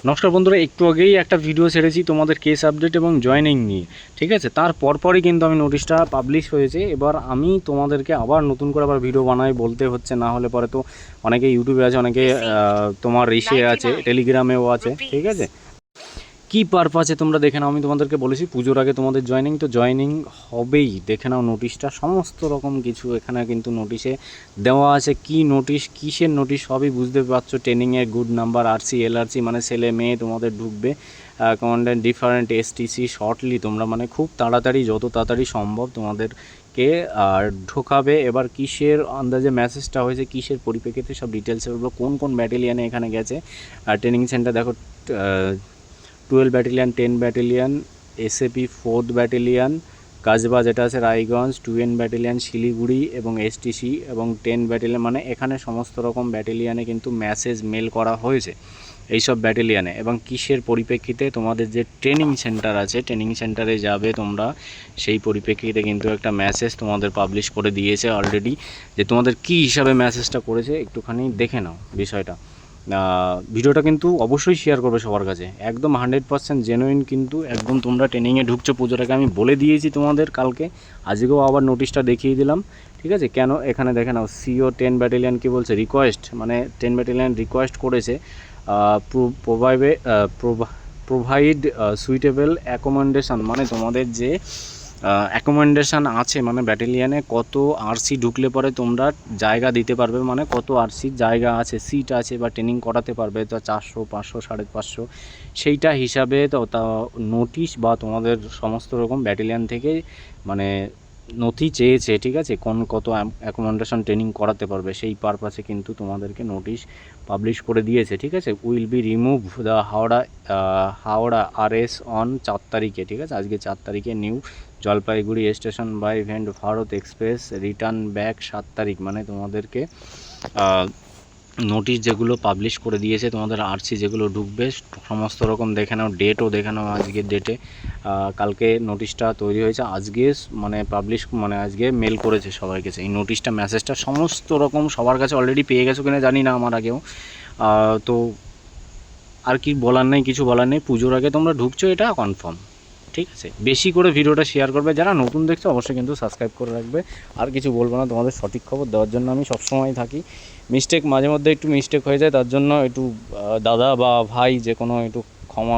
নমস্কার বন্ধুরা, একটু আগেই একটা ভিডিও ছেড়েছি তোমাদের কেস আপডেট এবং জয়েনিং নিয়ে। ঠিক আছে, তার পরপরই কিন্তু আমি নোটিশটা পাবলিশ হয়েছে। এবার আমি তোমাদেরকে আবার নতুন করে আবার ভিডিও বানাই বলতে হচ্ছে, না হলে পরে তো অনেকে ইউটিউবে আছে, অনেকে তোমার ইসে আছে, টেলিগ্রামেও আছে। ঠিক আছে, কী পারপাসে তোমরা দেখে নাও। আমি তোমাদেরকে বলেছি পুজোর আগে তোমাদের জয়েনিং, তো জয়েনিং হবেই। দেখে নাও নোটিশটা, সমস্ত রকম কিছু এখানে কিন্তু নোটিশে দেওয়া আছে। কি নোটিশ, কিসের নোটিশ, সবই বুঝতে পারছো। ট্রেনিংয়ের গুড নাম্বার, আরসি এলআরসি মানে ছেলে মেয়ে তোমাদের ঢুকবে। কমান্ডেন্ট ডিফারেন্ট এসটিসি শর্টলি তোমরা মানে খুব তাড়াতাড়ি, যত তাড়াতাড়ি সম্ভব তোমাদেরকে আর ঢোকাবে। এবার কিসের আন্দাজে মেসেজটা হয়েছে, কিসের পরিপ্রেক্ষিতে, সব ডিটেলস এগুলো, কোন কোন ব্যাটালিয়ানে এখানে গেছে। ট্রেনিং সেন্টার দেখো, 12 battalion, 10 battalion, SAP 4th battalion, কাজবা যেটা আছে রায়গঞ্জ, 2N ব্যাটালিয়ান শিলিগুড়ি এবং এসটিসি এবং 10 ব্যাটালিয়ান, মানে এখানে সমস্ত রকম ব্যাটালিয়ানে কিন্তু মেসেজ মেল করা হয়েছে এইসব ব্যাটালিয়ানে। এবং কিসের পরিপ্রেক্ষিতে, তোমাদের যে ট্রেনিং সেন্টার আছে, ট্রেনিং সেন্টারে যাবে তোমরা, সেই পরিপ্রেক্ষিতে কিন্তু একটা মেসেজ তোমাদের পাবলিশ করে দিয়েছে অলরেডি। যে তোমাদের কী হিসাবে মেসেজটা করেছে একটুখানি দেখে নাও বিষয়টা। ভিডিওটা কিন্তু অবশ্যই শেয়ার করবে সবার কাছে, একদম 100% জেনুইন। কিন্তু একদম তোমরা ট্রেনিংয়ে ঢুকছো পুজোটাকে, আমি বলে দিয়েছি তোমাদের কালকে, আজকেও আবার নোটিশটা দেখিয়ে দিলাম। ঠিক আছে, কেন এখানে দেখে নাও, সিও 10 ব্যাটালিয়ান কী বলছে, রিকোয়েস্ট, মানে 10 ব্যাটালিয়ান রিকোয়েস্ট করেছে প্রোভাইড সুইটেবল অ্যাকোমোডেশন, মানে তোমাদের যে অ্যাকোমোডেশান আছে, মানে ব্যাটালিয়ানে কত আরসি ঢুকলে পরে তোমরা জায়গা দিতে পারবে, মানে কত আরসির জায়গা আছে, সিট আছে বা ট্রেনিং করাতে পারবে। তো 400, 500, 550 সেইটা হিসাবে তো তা নোটিশ বা তোমাদের সমস্ত রকম ব্যাটালিয়ান থেকে মানে নথি চেয়েছে। ঠিক আছে, কত অ্যাকোমোডেশন ট্রেনিং করাতে পারবে, সেই পারপাসে কিন্তু তোমাদেরকে নোটিশ পাবলিশ করে দিয়েছে। ঠিক আছে, will be remove the Howrah RS on 4 তারিখে। ঠিক আছে, আজকে 4 তারিখে New Jalpaiguri station by Vande Bharat express return back 7 তারিখ। মানে তোমাদেরকে নোটিশ যেগুলো পাবলিশ করে দিয়েছে, তোমাদের আরসি যেগুলো ঢুকবে সমস্ত রকম দেখে নাও, ডেটও দেখে নাও, আজকের ডেটে। কালকে নোটিশটা তৈরি হয়েছে, আজকে মানে পাবলিশ, মানে আজকে মেল করেছে সবার কাছে এই নোটিশটা, মেসেজটা সমস্ত রকম সবার কাছে অলরেডি পেয়ে গেছো কিনা জানি না, আমার আগেও। তো আর কি বলার নেই, কিছু বলার নেই, পুজোর আগে তোমরা ঢুকছো এটা কনফার্ম। ঠিক আছে, বেশি করে ভিডিওটা শেয়ার করবে, যারা নতুন দেখছো অবশ্যই কিন্তু সাবস্ক্রাইব করে রাখবে। আর কিছু বলবো না, তোমাদের সঠিক খবর দেওয়ার জন্য আমি সবসময় থাকি। মিস্টেক মাঝে মধ্যে একটু মিস্টেক হয়ে যায়, তার জন্য একটু দাদা বা ভাই যে কোনো একটু ক্ষমা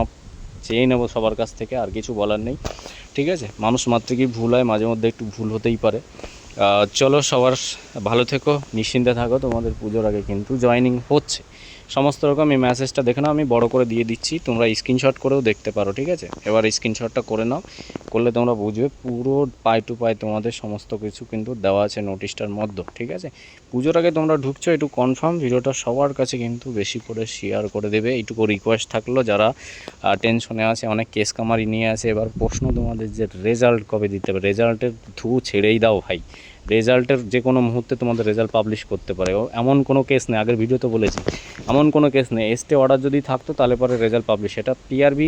চেয়ে নেবো সবার কাছ থেকে, আর কিছু বলার নেই। ঠিক আছে, মানুষ মাত্রই ভুল হয়, মাঝে মধ্যে একটু ভুল হতেই পারে। চলো, সবার ভালো থেকো, নিশ্চিন্তে থাকো, তোমাদের পুজোর আগে কিন্তু জয়েনিং হচ্ছে সমস্ত রকম। এই মেসেজটা দেখে নাও, আমি বড় করে দিয়ে দিচ্ছি, তোমরা স্ক্রিনশট করেও দেখতে পারো। ঠিক আছে, এবার স্ক্রিনশটটা করে নাও, করলে তোমরা বুঝবে পুরো পাই টু পাই তোমাদের সমস্ত কিছু কিন্তু দেওয়া আছে নোটিশটার মধ্যে। ঠিক আছে, পুজোর আগে তোমরা ঢুকছো, একটু কনফার্ম ভিডিওটা সবার কাছে কিন্তু বেশি করে শেয়ার করে দেবে, এইটুকু রিকোয়েস্ট থাকলো। যারা টেনশনে আছে, অনেক কেস কামারি নিয়ে আছে, এবার প্রশ্ন তোমাদের যে রেজাল্ট কবে দিতে হবে, রেজাল্টের ছেড়েই দাও ভাই, রেজাল্টের যে কোনো মুহূর্তে তোমাদের রেজাল্ট পাবলিশ করতে পারে। এমন কোনো কেস নেই, আগের ভিডিওতে বলেছি, এমন কোনো কেস নেই। স্টে অর্ডার যদি থাকতো তাহলে পরে রেজাল্ট পাবলিশ, এটা টিআরবি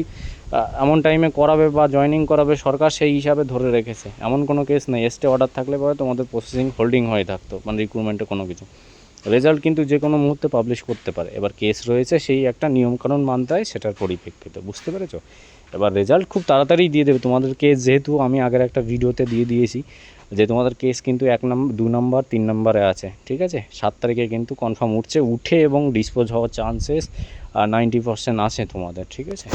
এমন টাইমে করাবে বা জয়েনিং করাবে সরকার, সেই হিসাবে ধরে রেখেছে। এমন কোনো কেস নেই, স্টে অর্ডার থাকলে পরে তোমাদের প্রসেসিং হোল্ডিং হয়ে থাকতো, মানে রিক্রুটমেন্টে কোনো কিছু। রেজাল্ট কিন্তু যে কোনো মুহূর্তে পাবলিশ করতে পারে, এবার কেস রয়েছে, সেই একটা নিয়মকানুন মানতে হয়, সেটার পরিপ্রেক্ষিতে, বুঝতে পেরেছো। এবার রেজাল্ট খুব তাড়াতাড়ি দিয়ে দেবে তোমাদের কেস, যেহেতু আমি আগের একটা ভিডিওতে দিয়ে দিয়েছি যে তোমাদের কেস কিন্তু 1 নম্বর, 2 নম্বর, 3 নম্বরে আছে। ঠিক আছে, 7 তারিখে কিন্তু কনফার্ম উঠে এবং ডিসপোজ হওয়ার চান্সেস 90% আছে তোমাদের। ঠিক আছে,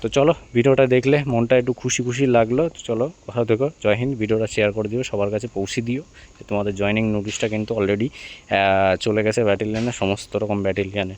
তো চলো, ভিডিওটা দেখলে মনটা একটু খুশি খুশি লাগলো। তো চলো, ভালো থেকো, জয় হিন্দ। ভিডিওটা শেয়ার করে দিও, সবার কাছে পৌঁছে দিও। তোমাদের জয়েনিং নোটিশটা কিন্তু অলরেডি চলে গেছে ব্যাটালিয়ানে, সমস্ত রকম ব্যাটালিয়ানে।